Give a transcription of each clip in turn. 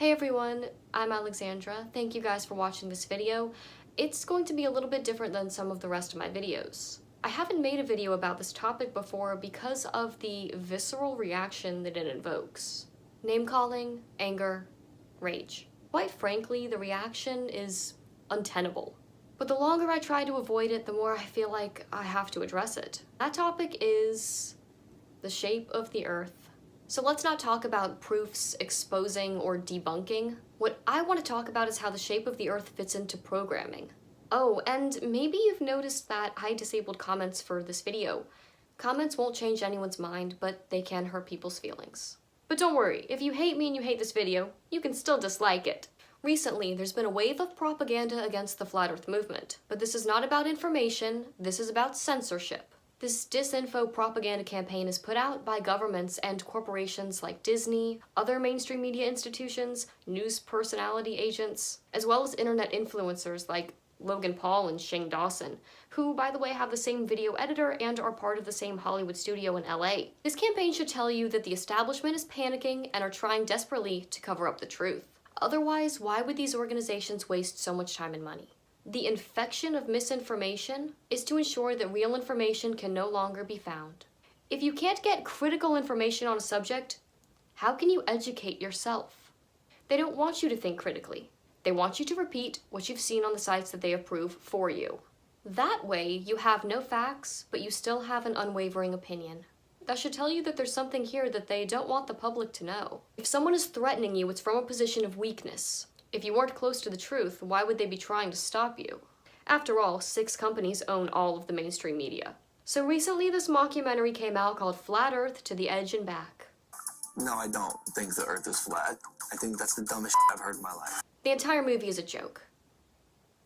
Hey everyone, I'm Alexandra. Thank you guys for watching this video. It's going to be a little bit different than some of the rest of my videos. I haven't made a video about this topic before because of the visceral reaction that it invokes. Name-calling, anger, rage. Quite frankly, the reaction is untenable. But the longer I try to avoid it, the more I feel like I have to address it. That topic is the shape of the Earth. So let's not talk about proofs, exposing, or debunking. What I want to talk about is how the shape of the Earth fits into programming. Oh, and maybe you've noticed that I disabled comments for this video. Comments won't change anyone's mind, but they can hurt people's feelings. But don't worry, if you hate me and you hate this video, you can still dislike it. Recently, there's been a wave of propaganda against the Flat Earth movement. But this is not about information, this is about censorship. This disinfo propaganda campaign is put out by governments and corporations like Disney, other mainstream media institutions, news personality agents, as well as internet influencers like Logan Paul and Shane Dawson, who, by the way, have the same video editor and are part of the same Hollywood studio in LA. This campaign should tell you that the establishment is panicking and are trying desperately to cover up the truth. Otherwise, why would these organizations waste so much time and money? The infection of misinformation is to ensure that real information can no longer be found. If you can't get critical information on a subject, how can you educate yourself? They don't want you to think critically. They want you to repeat what you've seen on the sites that they approve for you. That way, you have no facts, but you still have an unwavering opinion. That should tell you that there's something here that they don't want the public to know. If someone is threatening you, it's from a position of weakness. If you weren't close to the truth, why would they be trying to stop you? After all, 6 companies own all of the mainstream media. So recently this mockumentary came out called Flat Earth to the Edge and Back. No, I don't think the Earth is flat. I think that's the dumbest I've heard in my life. The entire movie is a joke.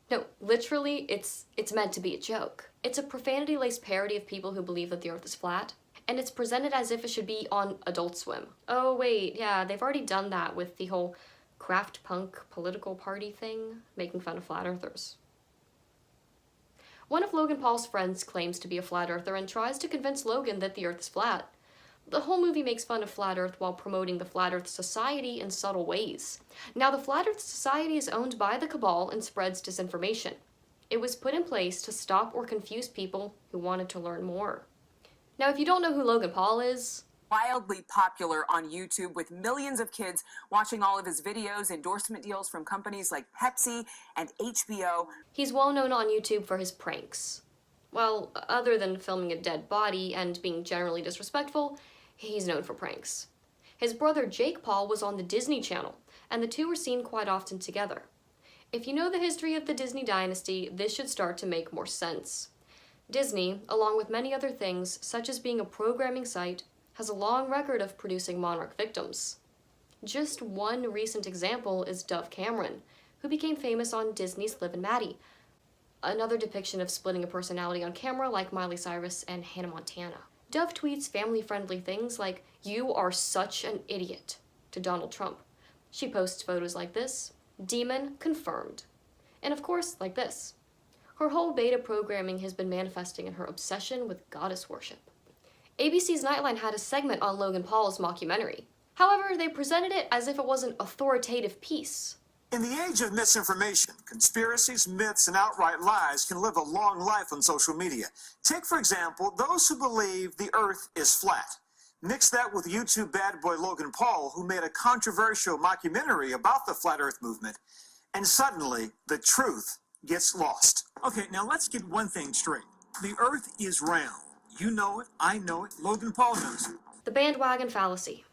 No, literally, it's meant to be a joke. It's a profanity-laced parody of people who believe that the Earth is flat, and it's presented as if it should be on Adult Swim. Oh wait, yeah, they've already done that with the whole craft punk political party thing, making fun of flat earthers. One of Logan Paul's friends claims to be a flat earther and tries to convince Logan that the Earth is flat. The whole movie makes fun of Flat Earth while promoting the Flat Earth Society in subtle ways. Now, the Flat Earth Society is owned by the cabal and spreads disinformation. It was put in place to stop or confuse people who wanted to learn more. Now, if you don't know who Logan Paul is, wildly popular on YouTube with millions of kids watching all of his videos, endorsement deals from companies like Pepsi and HBO. He's well known on YouTube for his pranks. Well, other than filming a dead body and being generally disrespectful, he's known for pranks. His brother Jake Paul was on the Disney Channel, and the two were seen quite often together. If you know the history of the Disney dynasty, this should start to make more sense. Disney, along with many other things, such as being a programming site, has a long record of producing monarch victims. Just one recent example is Dove Cameron, who became famous on Disney's Liv and Maddie, another depiction of splitting a personality on camera like Miley Cyrus and Hannah Montana. Dove tweets family-friendly things like, "You are such an idiot," to Donald Trump. She posts photos like this, "Demon confirmed," and of course like this. Her whole beta programming has been manifesting in her obsession with goddess worship. ABC's Nightline had a segment on Logan Paul's mockumentary. However, they presented it as if it was an authoritative piece. In the age of misinformation, conspiracies, myths, and outright lies can live a long life on social media. Take, for example, those who believe the Earth is flat. Mix that with YouTube bad boy Logan Paul, who made a controversial mockumentary about the Flat Earth movement, and suddenly the truth gets lost. Okay, now let's get one thing straight. The Earth is round. You know it, I know it, Logan Paul knows it. The bandwagon fallacy.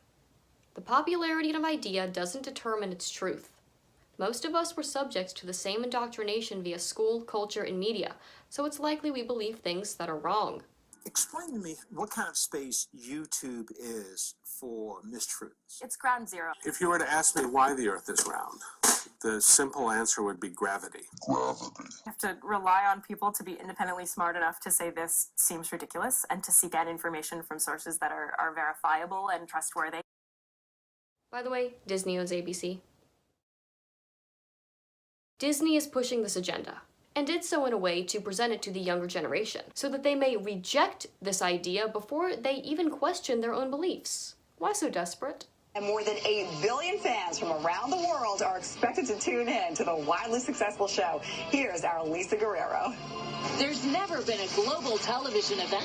The popularity of an idea doesn't determine its truth. Most of us were subjects to the same indoctrination via school, culture, and media, so it's likely we believe things that are wrong. Explain to me what kind of space YouTube is for mistruths. It's ground zero. If you were to ask me why the Earth is round, the simple answer would be gravity. You have to rely on people to be independently smart enough to say this seems ridiculous and to seek out information from sources that are verifiable and trustworthy. By the way, Disney owns ABC. Disney is pushing this agenda, and did so in a way to present it to the younger generation, so that they may reject this idea before they even question their own beliefs. Why so desperate? And more than 8 billion fans from around the world are expected to tune in to the wildly successful show. Here's our Lisa Guerrero. There's never been a global television event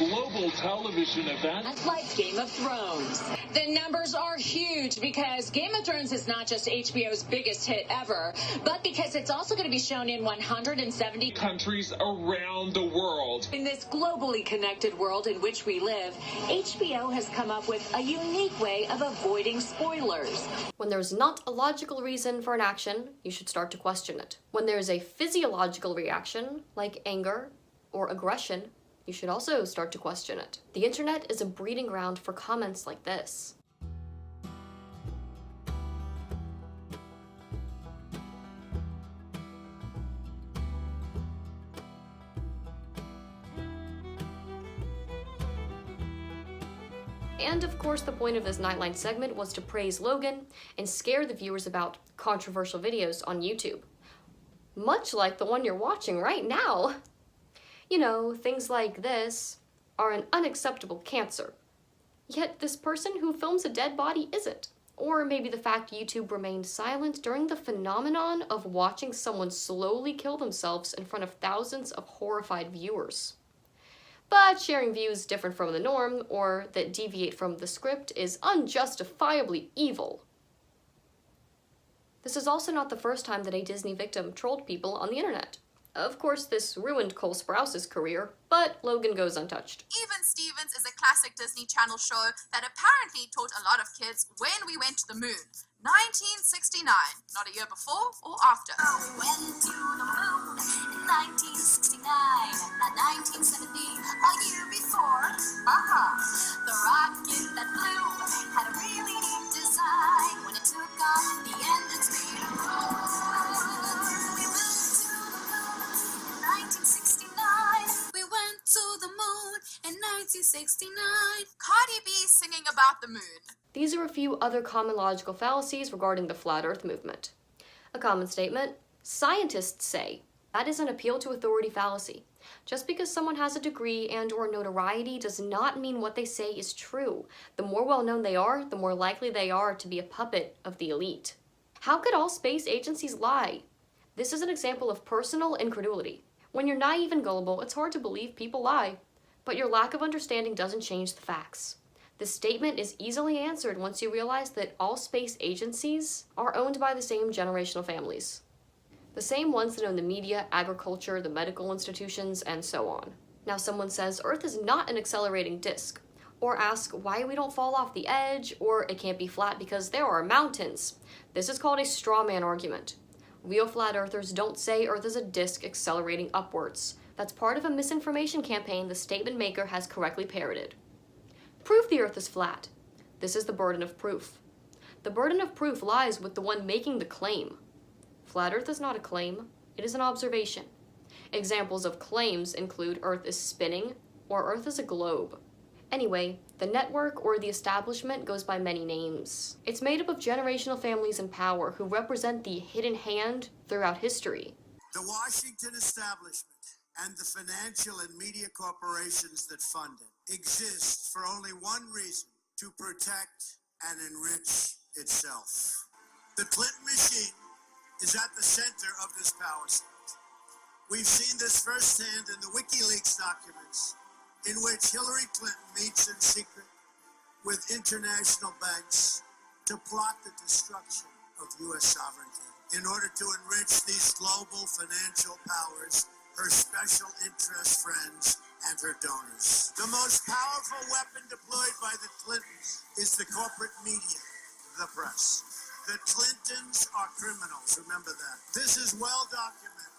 like Game of Thrones. The numbers are huge because Game of Thrones is not just HBO's biggest hit ever, but because it's also going to be shown in 170 countries around the world. In this globally connected world in which we live, HBO has come up with a unique way of avoiding spoilers. When there's not a logical reason for an action, you should start to question it. When there's a physiological reaction, like anger or aggression, you should also start to question it. The internet is a breeding ground for comments like this. And of course, the point of this Nightline segment was to praise Logan and scare the viewers about controversial videos on YouTube. Much like the one you're watching right now. You know, things like this are an unacceptable cancer. Yet this person who films a dead body isn't. Or maybe the fact YouTube remained silent during the phenomenon of watching someone slowly kill themselves in front of thousands of horrified viewers. But sharing views different from the norm, or that deviate from the script, is unjustifiably evil. This is also not the first time that a Disney victim trolled people on the internet. Of course, this ruined Cole Sprouse's career, but Logan goes untouched. Even Stevens is a classic Disney Channel show that apparently taught a lot of kids when we went to the moon. 1969, not a year before or after. We went to the moon in 1969, not 1970, a year before. The rocket that flew had a really neat design. When it took off, the engines made a roar. We went to the moon in 1969. We went to the moon in 1969. Cardi B singing about the moon. These are a few other common logical fallacies regarding the flat earth movement. A common statement: scientists say. That is an appeal to authority fallacy. Just because someone has a degree and or notoriety does not mean what they say is true. The more well-known they are, the more likely they are to be a puppet of the elite. How could all space agencies lie? This is an example of personal incredulity. When you're naive and gullible, it's hard to believe people lie. But your lack of understanding doesn't change the facts. This statement is easily answered once you realize that all space agencies are owned by the same generational families. The same ones that own the media, agriculture, the medical institutions, and so on. Now someone says Earth is not an accelerating disk, or ask why we don't fall off the edge, or it can't be flat because there are mountains. This is called a straw man argument. Real flat earthers don't say Earth is a disk accelerating upwards. That's part of a misinformation campaign the statement maker has correctly parroted. Prove the Earth is flat. This is the burden of proof. The burden of proof lies with the one making the claim. Flat Earth is not a claim, it is an observation. Examples of claims include Earth is spinning or Earth is a globe. Anyway, the network or the establishment goes by many names. It's made up of generational families in power who represent the hidden hand throughout history. The Washington establishment and the financial and media corporations that fund it exists for only one reason: to protect and enrich itself. The Clinton machine is at the center of this power set. We've seen this firsthand in the WikiLeaks documents, in which Hillary Clinton meets in secret with international banks to plot the destruction of U.S. sovereignty in order to enrich these global financial powers, her special interest friends, and her donors. The most powerful weapon deployed by the Clintons is the corporate media, the press. The Clintons are criminals, remember that. This is well documented,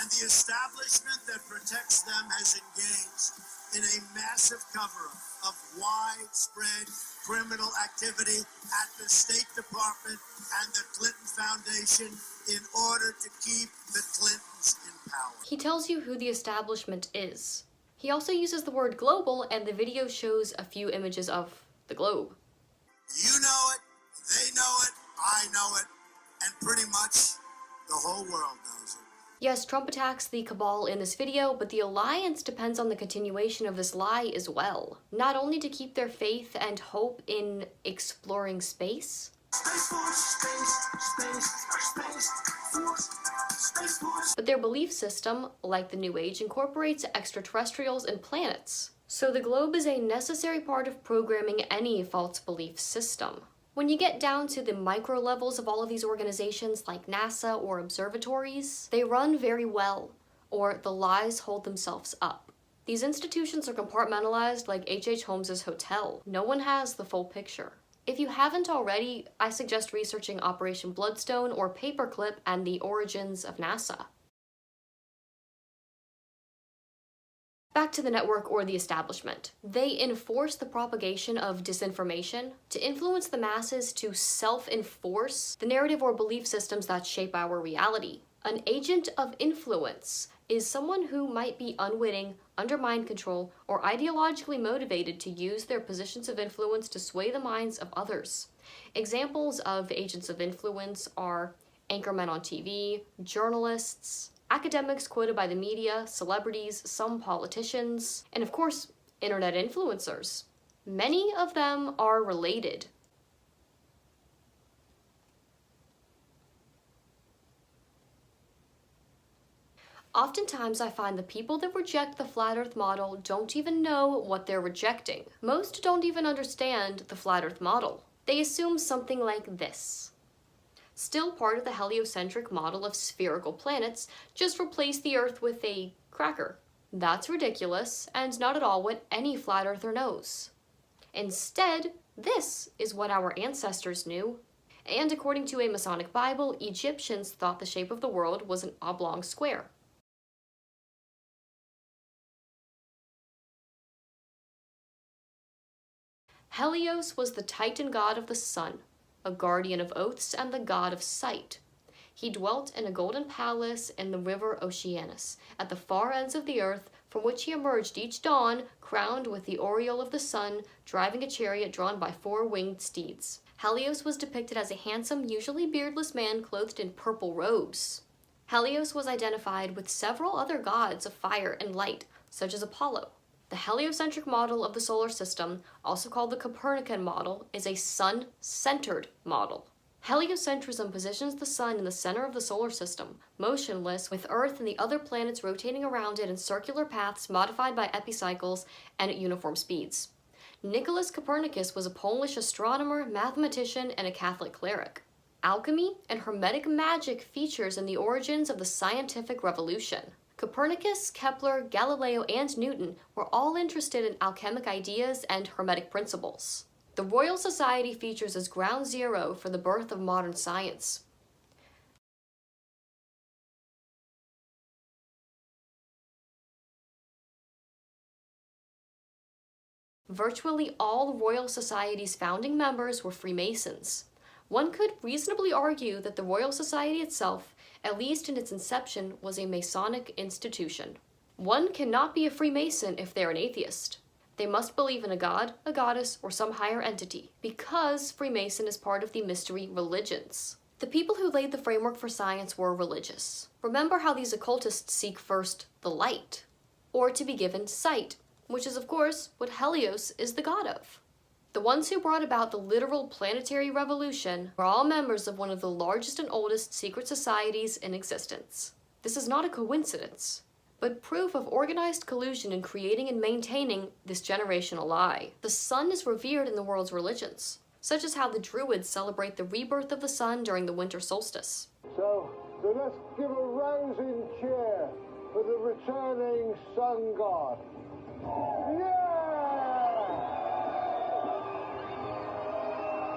and the establishment that protects them has engaged in a massive cover-up of widespread criminal activity at the State Department and the Clinton Foundation in order to keep the Clintons in power. He tells you who the establishment is. He also uses the word global, and the video shows a few images of the globe. You know it, they know it, I know it, and pretty much the whole world knows it. Yes, Trump attacks the cabal in this video, but the alliance depends on the continuation of this lie as well. Not only to keep their faith and hope in exploring space, but their belief system, like the New Age, incorporates extraterrestrials and planets. So the globe is a necessary part of programming any false belief system. When you get down to the micro levels of all of these organizations like NASA or observatories, they run very well, or the lies hold themselves up. These institutions are compartmentalized like H.H. Holmes's hotel. No one has the full picture. If you haven't already, I suggest researching Operation Bloodstone or Paperclip and the origins of NASA. Back to the network or the establishment. They enforce the propagation of disinformation to influence the masses to self-enforce the narrative or belief systems that shape our reality. An agent of influence is someone who might be unwitting, under mind control, or ideologically motivated to use their positions of influence to sway the minds of others. Examples of agents of influence are anchormen on TV, journalists, academics quoted by the media, celebrities, some politicians, and of course, internet influencers. Many of them are related. Oftentimes, I find the people that reject the flat earth model don't even know what they're rejecting. Most don't even understand the flat earth model. They assume something like this. Still part of the heliocentric model of spherical planets, just replace the Earth with a cracker. That's ridiculous, and not at all what any flat earther knows. Instead, this is what our ancestors knew. And according to a Masonic Bible, Egyptians thought the shape of the world was an oblong square. Helios was the Titan god of the sun, a guardian of oaths and the god of sight. He dwelt in a golden palace in the river Oceanus, at the far ends of the earth, from which he emerged each dawn, crowned with the aureole of the sun, driving a chariot drawn by 4 winged steeds. Helios was depicted as a handsome, usually beardless man clothed in purple robes. Helios was identified with several other gods of fire and light, such as Apollo. The heliocentric model of the solar system, also called the Copernican model, is a sun-centered model. Heliocentrism positions the sun in the center of the solar system, motionless, with Earth and the other planets rotating around it in circular paths modified by epicycles and at uniform speeds. Nicholas Copernicus was a Polish astronomer, mathematician, and a Catholic cleric. Alchemy and Hermetic magic features in the origins of the scientific revolution. Copernicus, Kepler, Galileo, and Newton were all interested in alchemic ideas and Hermetic principles. The Royal Society features as ground zero for the birth of modern science. Virtually all the Royal Society's founding members were Freemasons. One could reasonably argue that the Royal Society itself, at least in its inception, was a Masonic institution. One cannot be a Freemason if they're an atheist. They must believe in a god, a goddess, or some higher entity, because Freemason is part of the mystery religions. The people who laid the framework for science were religious. Remember how these occultists seek first the light, or to be given sight, which is of course what Helios is the god of. The ones who brought about the literal planetary revolution were all members of one of the largest and oldest secret societies in existence. This is not a coincidence, but proof of organized collusion in creating and maintaining this generational lie. The sun is revered in the world's religions, such as how the Druids celebrate the rebirth of the sun during the winter solstice. So let's give a rousing cheer for the returning sun god. Yeah!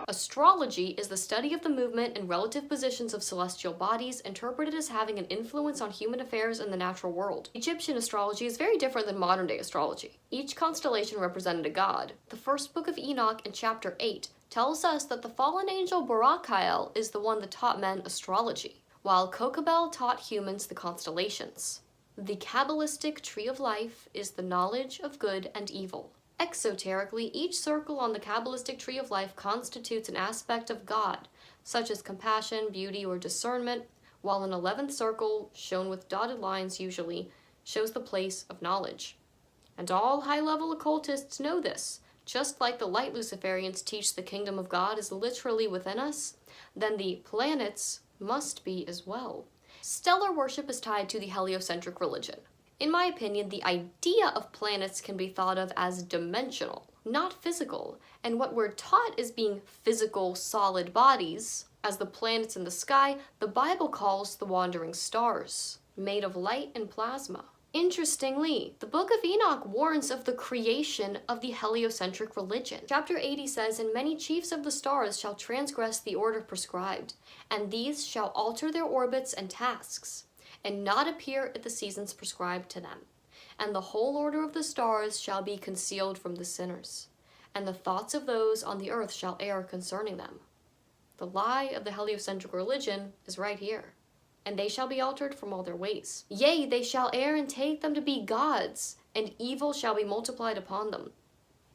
Astrology is the study of the movement and relative positions of celestial bodies, interpreted as having an influence on human affairs in the natural world. Egyptian astrology is very different than modern-day astrology. Each constellation represented a god. The first book of Enoch in chapter 8 tells us that the fallen angel Barakael is the one that taught men astrology, while Kokabel taught humans the constellations. The Kabbalistic tree of life is the knowledge of good and evil. Exoterically, each circle on the Kabbalistic tree of life constitutes an aspect of God, such as compassion, beauty, or discernment, while an 11th circle, shown with dotted lines usually, shows the place of knowledge. And all high-level occultists know this. Just like the light Luciferians teach the kingdom of God is literally within us, then the planets must be as well. Stellar worship is tied to the heliocentric religion. In my opinion, the idea of planets can be thought of as dimensional, not physical, and what we're taught as being physical, solid bodies, as the planets in the sky, the Bible calls the wandering stars, made of light and plasma. Interestingly, the Book of Enoch warns of the creation of the heliocentric religion. Chapter 80 says, "And many chiefs of the stars shall transgress the order prescribed, and these shall alter their orbits and tasks, and not appear at the seasons prescribed to them. And the whole order of the stars shall be concealed from the sinners, and the thoughts of those on the earth shall err concerning them." The lie of the heliocentric religion is right here. "And they shall be altered from all their ways. Yea, they shall err and take them to be gods, and evil shall be multiplied upon them."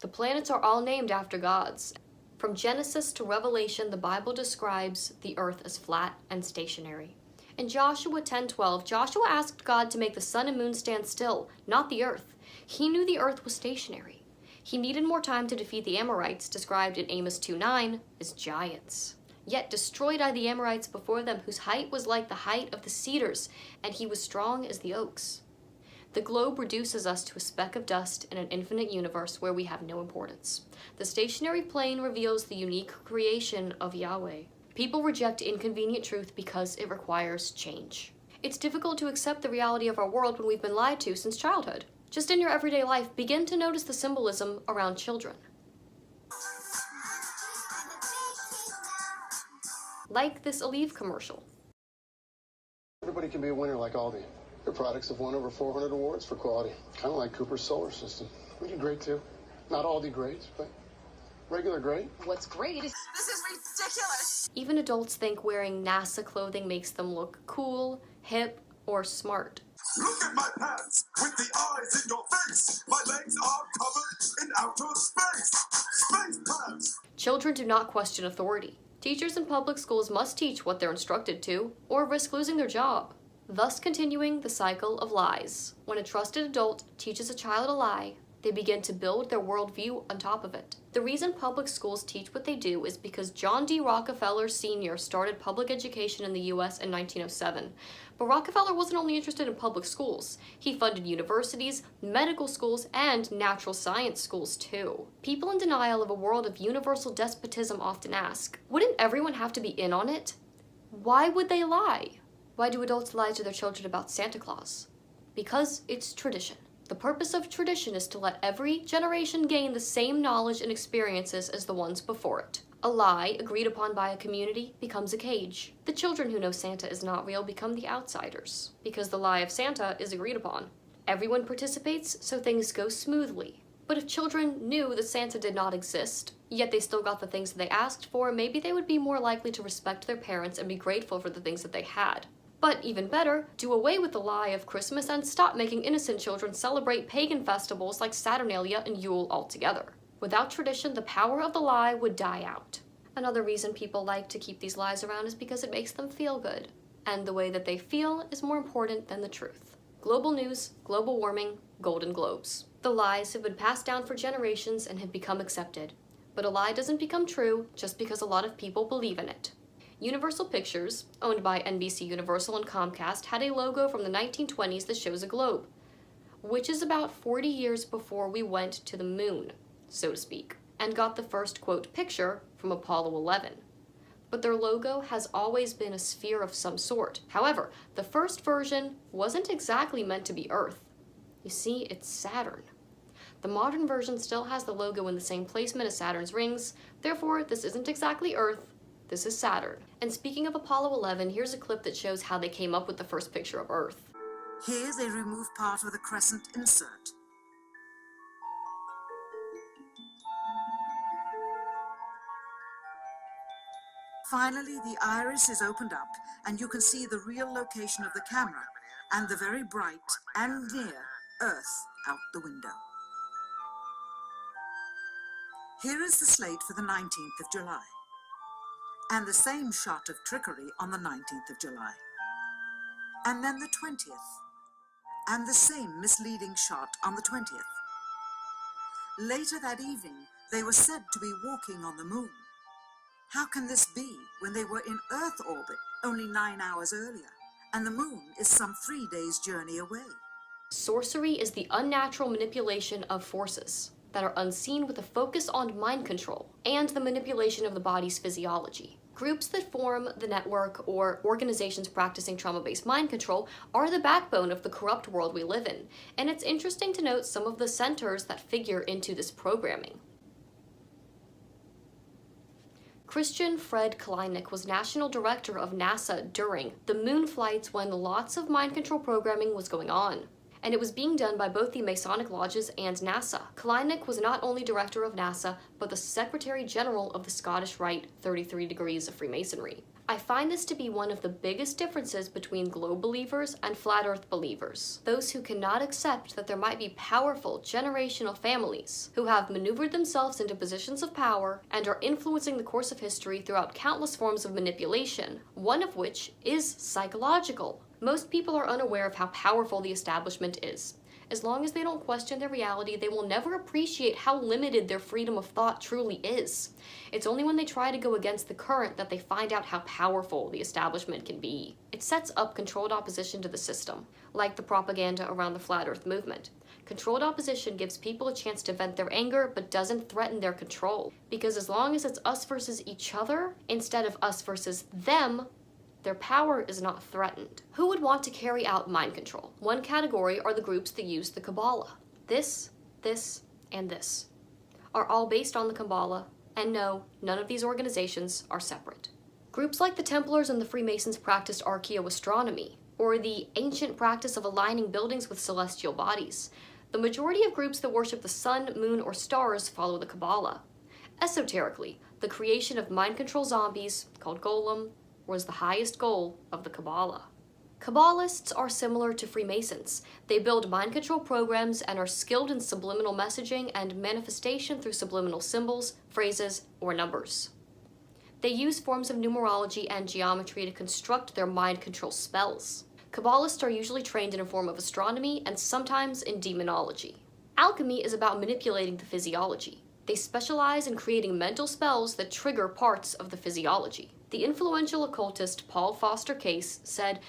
The planets are all named after gods. From Genesis to Revelation, the Bible describes the earth as flat and stationary. In Joshua 10:12, Joshua asked God to make the sun and moon stand still, not the earth. He knew the earth was stationary. He needed more time to defeat the Amorites, described in Amos 2:9, as giants. Yet destroyed I the Amorites before them, whose height was like the height of the cedars, and he was strong as the oaks. The globe reduces us to a speck of dust in an infinite universe where we have no importance. The stationary plane reveals the unique creation of Yahweh. People reject inconvenient truth because it requires change. It's difficult to accept the reality of our world when we've been lied to since childhood. Just in your everyday life, begin to notice the symbolism around children. Like this Aleve commercial. Everybody can be a winner like Aldi. Their products have won over 400 awards for quality. Kind of like Cooper's solar system. We do great too. Not Aldi great, but regular great. What's great is this is ridiculous. Even adults think wearing NASA clothing makes them look cool, hip, or smart. Look at my pants with the eyes in your face. My legs are covered in outer space. Space pants. Children do not question authority. Teachers in public schools must teach what they're instructed to, or risk losing their job, thus continuing the cycle of lies. When a trusted adult teaches a child a lie, they begin to build their worldview on top of it. The reason public schools teach what they do is because John D. Rockefeller Sr. started public education in the U.S. in 1907. But Rockefeller wasn't only interested in public schools. He funded universities, medical schools, and natural science schools too. People in denial of a world of universal despotism often ask, wouldn't everyone have to be in on it? Why would they lie? Why do adults lie to their children about Santa Claus? Because it's tradition. The purpose of tradition is to let every generation gain the same knowledge and experiences as the ones before it. A lie, agreed upon by a community, becomes a cage. The children who know Santa is not real become the outsiders, because the lie of Santa is agreed upon. Everyone participates, so things go smoothly. But if children knew that Santa did not exist, yet they still got the things that they asked for, maybe they would be more likely to respect their parents and be grateful for the things that they had. But even better, do away with the lie of Christmas and stop making innocent children celebrate pagan festivals like Saturnalia and Yule altogether. Without tradition, the power of the lie would die out. Another reason people like to keep these lies around is because it makes them feel good. And the way that they feel is more important than the truth. Global news, global warming, Golden Globes. The lies have been passed down for generations and have become accepted. But a lie doesn't become true just because a lot of people believe in it. Universal Pictures, owned by NBC Universal and Comcast, had a logo from the 1920s that shows a globe, which is about 40 years before we went to the moon, so to speak, and got the first, quote, picture from Apollo 11. But their logo has always been a sphere of some sort. However, the first version wasn't exactly meant to be Earth. You see, it's Saturn. The modern version still has the logo in the same placement as Saturn's rings, therefore this isn't exactly Earth, this is Saturn. And speaking of Apollo 11, here's a clip that shows how they came up with the first picture of Earth. Here they remove part of the crescent insert. Finally, the iris is opened up and you can see the real location of the camera and the very bright and near Earth out the window. Here is the slate for the 19th of July. And the same shot of trickery on the 19th of July. and then the 20th, and the same misleading shot on the 20th. Later that evening, they were said to be walking on the moon. How can this be when they were in Earth orbit only 9 hours earlier, and the moon is some 3 days' journey away? Sorcery is the unnatural manipulation of forces that are unseen with a focus on mind control and the manipulation of the body's physiology. Groups that form the network or organizations practicing trauma-based mind control are the backbone of the corrupt world we live in, and it's interesting to note some of the centers that figure into this programming. Christian Fred Kalanick was national director of NASA during the moon flights when lots of mind control programming was going on, and it was being done by both the Masonic lodges and NASA. Kalanick was not only director of NASA, but the Secretary General of the Scottish Rite 33 Degrees of Freemasonry. I find this to be one of the biggest differences between globe believers and flat earth believers. Those who cannot accept that there might be powerful generational families who have maneuvered themselves into positions of power and are influencing the course of history throughout countless forms of manipulation, one of which is psychological. Most people are unaware of how powerful the establishment is. As long as they don't question their reality, they will never appreciate how limited their freedom of thought truly is. It's only when they try to go against the current that they find out how powerful the establishment can be. It sets up controlled opposition to the system, like the propaganda around the Flat Earth movement. Controlled opposition gives people a chance to vent their anger, but doesn't threaten their control. Because as long as it's us versus each other, instead of us versus them, their power is not threatened. Who would want to carry out mind control? One category are the groups that use the Kabbalah. This, and this are all based on the Kabbalah, and no, none of these organizations are separate. Groups like the Templars and the Freemasons practiced archaeoastronomy, or the ancient practice of aligning buildings with celestial bodies. The majority of groups that worship the sun, moon, or stars follow the Kabbalah. Esoterically, the creation of mind control zombies, called Golem, was the highest goal of the Kabbalah. Kabbalists are similar to Freemasons. They build mind control programs and are skilled in subliminal messaging and manifestation through subliminal symbols, phrases, or numbers. They use forms of numerology and geometry to construct their mind control spells. Kabbalists are usually trained in a form of astronomy and sometimes in demonology. Alchemy is about manipulating the physiology. They specialize in creating mental spells that trigger parts of the physiology. The influential occultist Paul Foster Case said,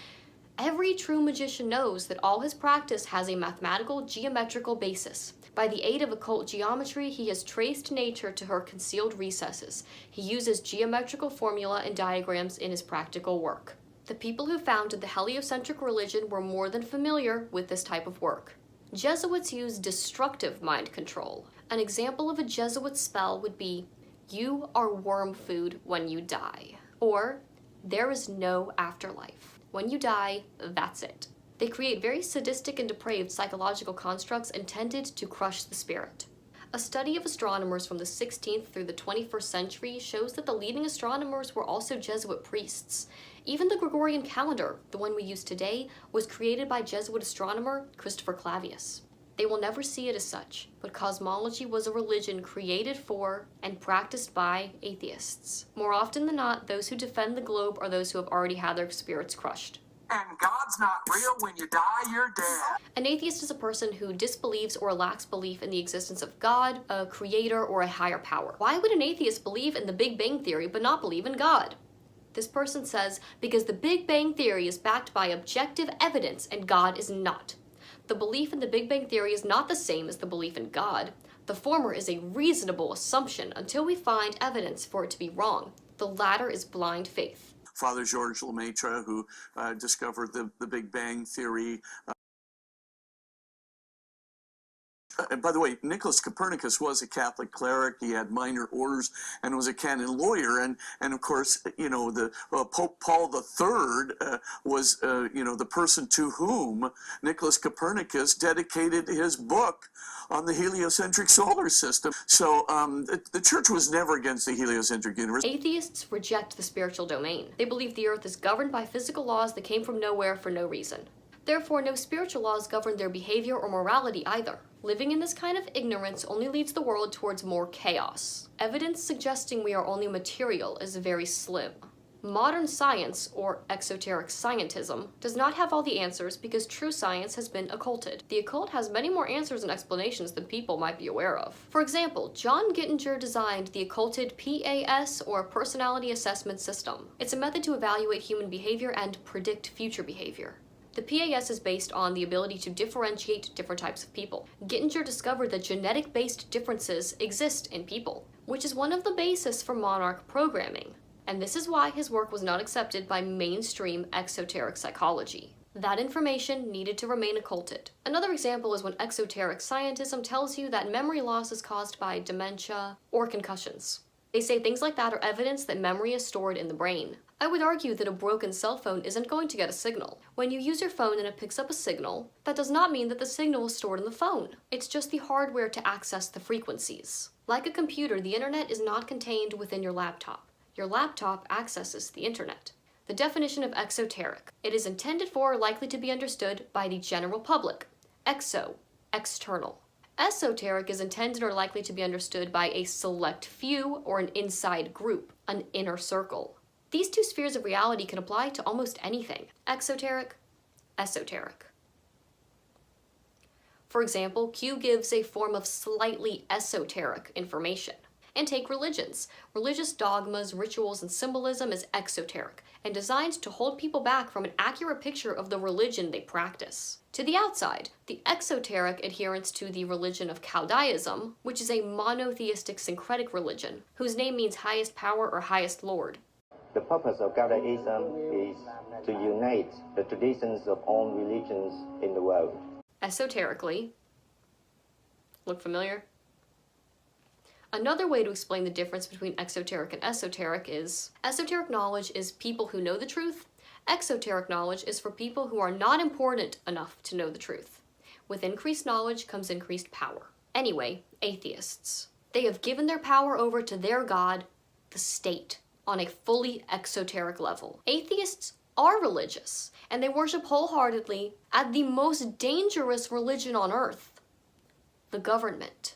"Every true magician knows that all his practice has a mathematical, geometrical basis. By the aid of occult geometry, he has traced nature to her concealed recesses. He uses geometrical formula and diagrams in his practical work." The people who founded the heliocentric religion were more than familiar with this type of work. Jesuits use destructive mind control. An example of a Jesuit spell would be, "You are worm food when you die," or "There is no afterlife. When you die, that's it." They create very sadistic and depraved psychological constructs intended to crush the spirit. A study of astronomers from the 16th through the 21st century shows that the leading astronomers were also Jesuit priests. Even the Gregorian calendar, the one we use today, was created by Jesuit astronomer Christopher Clavius. They will never see it as such, but cosmology was a religion created for and practiced by atheists. More often than not, those who defend the globe are those who have already had their spirits crushed. And God's not real. When you die, you're dead. An atheist is a person who disbelieves or lacks belief in the existence of God, a creator, or a higher power. Why would an atheist believe in the Big Bang Theory but not believe in God? This person says, because the Big Bang Theory is backed by objective evidence and God is not. The belief in the Big Bang Theory is not the same as the belief in God. The former is a reasonable assumption until we find evidence for it to be wrong. The latter is blind faith. Father George Lemaitre, who discovered the Big Bang Theory. And by the way, Nicholas Copernicus was a Catholic cleric. He had minor orders and was a canon lawyer. And of course, you know, the Pope Paul III was, you know, the person to whom Nicholas Copernicus dedicated his book on the heliocentric solar system. So the church was never against the heliocentric universe. Atheists reject the spiritual domain. They believe the earth is governed by physical laws that came from nowhere for no reason. Therefore, no spiritual laws govern their behavior or morality either. Living in this kind of ignorance only leads the world towards more chaos. Evidence suggesting we are only material is very slim. Modern science, or exoteric scientism, does not have all the answers because true science has been occulted. The occult has many more answers and explanations than people might be aware of. For example, John Gittinger designed the occulted PAS, or Personality Assessment System. It's a method to evaluate human behavior and predict future behavior. The PAS is based on the ability to differentiate different types of people. Gittinger discovered that genetic-based differences exist in people, which is one of the bases for monarch programming. And this is why his work was not accepted by mainstream exoteric psychology. That information needed to remain occulted. Another example is when exoteric scientism tells you that memory loss is caused by dementia or concussions. They say things like that are evidence that memory is stored in the brain. I would argue that a broken cell phone isn't going to get a signal. When you use your phone and it picks up a signal, that does not mean that the signal is stored in the phone. It's just the hardware to access the frequencies. Like a computer, the internet is not contained within your laptop. Your laptop accesses the internet. The definition of exoteric. It is intended for or likely to be understood by the general public. Exo, external. Esoteric is intended or likely to be understood by a select few or an inside group, an inner circle. These two spheres of reality can apply to almost anything. Exoteric, esoteric. For example, Q gives a form of slightly esoteric information. And take religions. Religious dogmas, rituals, and symbolism is exoteric and designed to hold people back from an accurate picture of the religion they practice. To the outside, the exoteric adherents to the religion of Chaldaism, which is a monotheistic syncretic religion, whose name means highest power or highest lord. The purpose of Chaldaism is to unite the traditions of all religions in the world. Esoterically. Look familiar? Another way to explain the difference between exoteric and esoteric is, esoteric knowledge is people who know the truth, exoteric knowledge is for people who are not important enough to know the truth. With increased knowledge comes increased power. Anyway, atheists. They have given their power over to their god, the state, on a fully exoteric level. Atheists are religious, and they worship wholeheartedly at the most dangerous religion on earth, the government.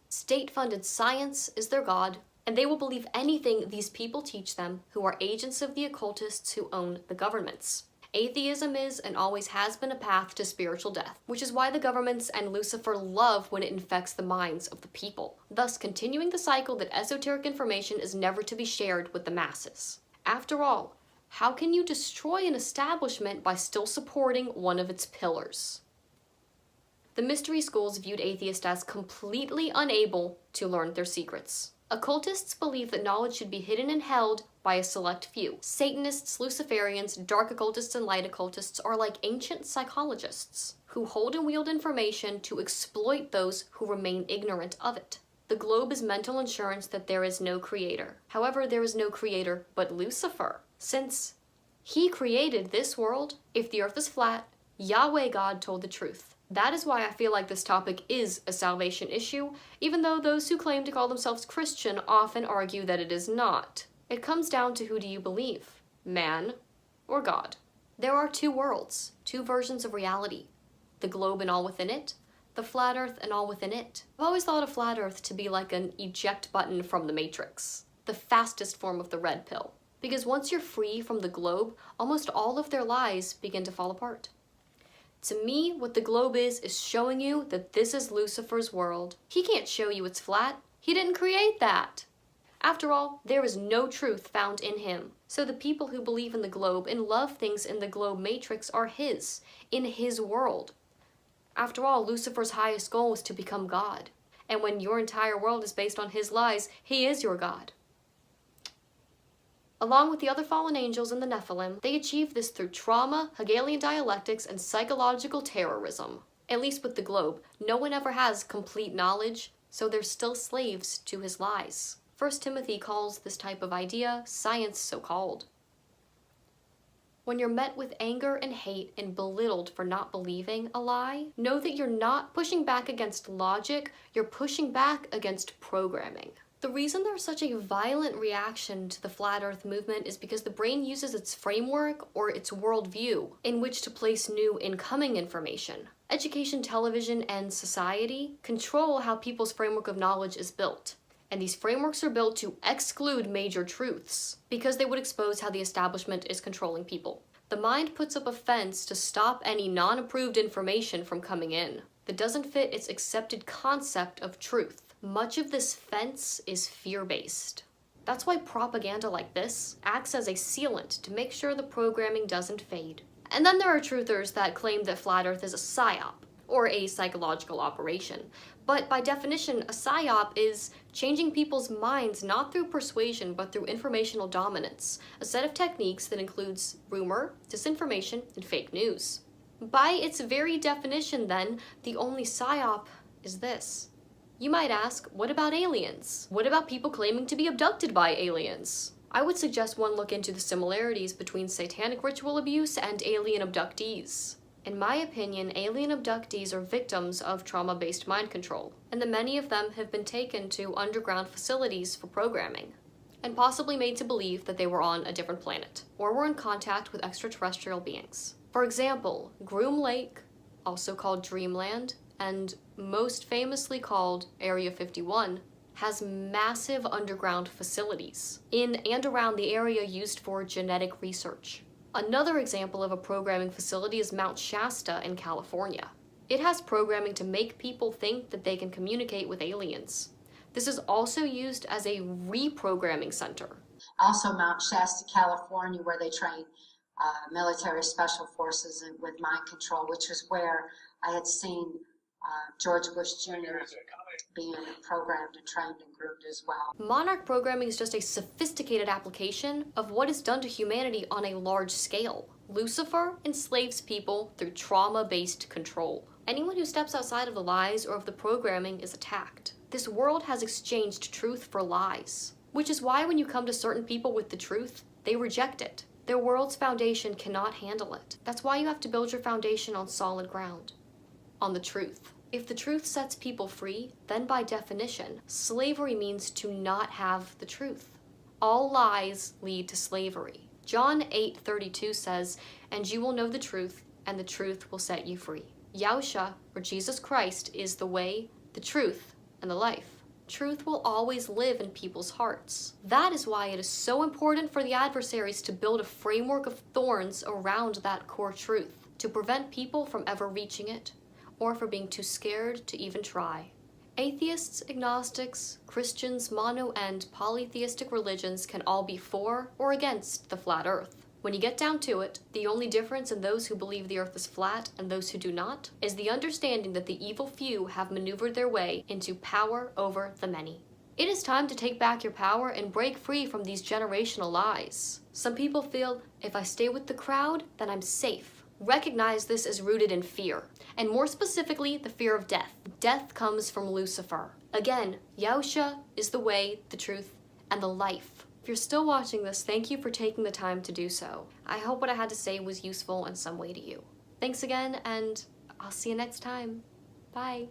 State-funded science is their god, and they will believe anything these people teach them who are agents of the occultists who own the governments. Atheism is and always has been a path to spiritual death, which is why the governments and Lucifer love when it infects the minds of the people, thus continuing the cycle that esoteric information is never to be shared with the masses. After all, how can you destroy an establishment by still supporting one of its pillars? The mystery schools viewed atheists as completely unable to learn their secrets. Occultists believe that knowledge should be hidden and held by a select few. Satanists, Luciferians, dark occultists, and light occultists are like ancient psychologists who hold and wield information to exploit those who remain ignorant of it. The globe is mental insurance that there is no creator. However, there is no creator but Lucifer. Since he created this world, if the earth is flat, Yahweh God told the truth. That is why I feel like this topic is a salvation issue, even though those who claim to call themselves Christian often argue that it is not. It comes down to who do you believe, man or God? There are two worlds, two versions of reality, the globe and all within it, the flat earth and all within it. I've always thought of flat earth to be like an eject button from the Matrix, the fastest form of the red pill. Because once you're free from the globe, almost all of their lies begin to fall apart. To me, what the globe is showing you that this is Lucifer's world. He can't show you it's flat. He didn't create that. After all, there is no truth found in him. So the people who believe in the globe and love things in the globe matrix are his, in his world. After all, Lucifer's highest goal is to become God. And when your entire world is based on his lies, he is your God. Along with the other fallen angels and the Nephilim, they achieved this through trauma, Hegelian dialectics, and psychological terrorism. At least with the globe, no one ever has complete knowledge, so they're still slaves to his lies. 1 Timothy calls this type of idea science so-called. When you're met with anger and hate and belittled for not believing a lie, know that you're not pushing back against logic, you're pushing back against programming. The reason there's such a violent reaction to the Flat Earth movement is because the brain uses its framework or its worldview in which to place new incoming information. Education, television, and society control how people's framework of knowledge is built. And these frameworks are built to exclude major truths because they would expose how the establishment is controlling people. The mind puts up a fence to stop any non-approved information from coming in that doesn't fit its accepted concept of truth. Much of this fence is fear-based. That's why propaganda like this acts as a sealant to make sure the programming doesn't fade. And then there are truthers that claim that Flat Earth is a psyop, or a psychological operation. But by definition, a psyop is changing people's minds not through persuasion but through informational dominance, a set of techniques that includes rumor, disinformation, and fake news. By its very definition, then, the only psyop is this. You might ask, what about aliens? What about people claiming to be abducted by aliens? I would suggest one look into the similarities between satanic ritual abuse and alien abductees. In my opinion, alien abductees are victims of trauma-based mind control, and that many of them have been taken to underground facilities for programming, and possibly made to believe that they were on a different planet, or were in contact with extraterrestrial beings. For example, Groom Lake, also called Dreamland, and most famously called Area 51, has massive underground facilities in and around the area used for genetic research. Another example of a programming facility is Mount Shasta in California. It has programming to make people think that they can communicate with aliens. This is also used as a reprogramming center. Also Mount Shasta, California, where they train military special forces with mind control, which was where I had seen George Bush Jr. being programmed and trained and groomed as well. Monarch programming is just a sophisticated application of what is done to humanity on a large scale. Lucifer enslaves people through trauma-based control. Anyone who steps outside of the lies or of the programming is attacked. This world has exchanged truth for lies, which is why when you come to certain people with the truth, they reject it. Their world's foundation cannot handle it. That's why you have to build your foundation on solid ground, on the truth. If the truth sets people free, then by definition, slavery means to not have the truth. All lies lead to slavery. John 8:32 says, "And you will know the truth, and the truth will set you free." Yahusha, or Jesus Christ, is the way, the truth, and the life. Truth will always live in people's hearts. That is why it is so important for the adversaries to build a framework of thorns around that core truth, to prevent people from ever reaching it, or for being too scared to even try. Atheists, agnostics, Christians, mono and polytheistic religions can all be for or against the flat earth. When you get down to it, the only difference in those who believe the earth is flat and those who do not is the understanding that the evil few have maneuvered their way into power over the many. It is time to take back your power and break free from these generational lies. Some people feel, if I stay with the crowd, then I'm safe. Recognize this is rooted in fear, and more specifically, the fear of death. Death comes from Lucifer. Again, Yahusha is the way, the truth, and the life. If you're still watching this, thank you for taking the time to do so. I hope what I had to say was useful in some way to you. Thanks again, and I'll see you next time. Bye.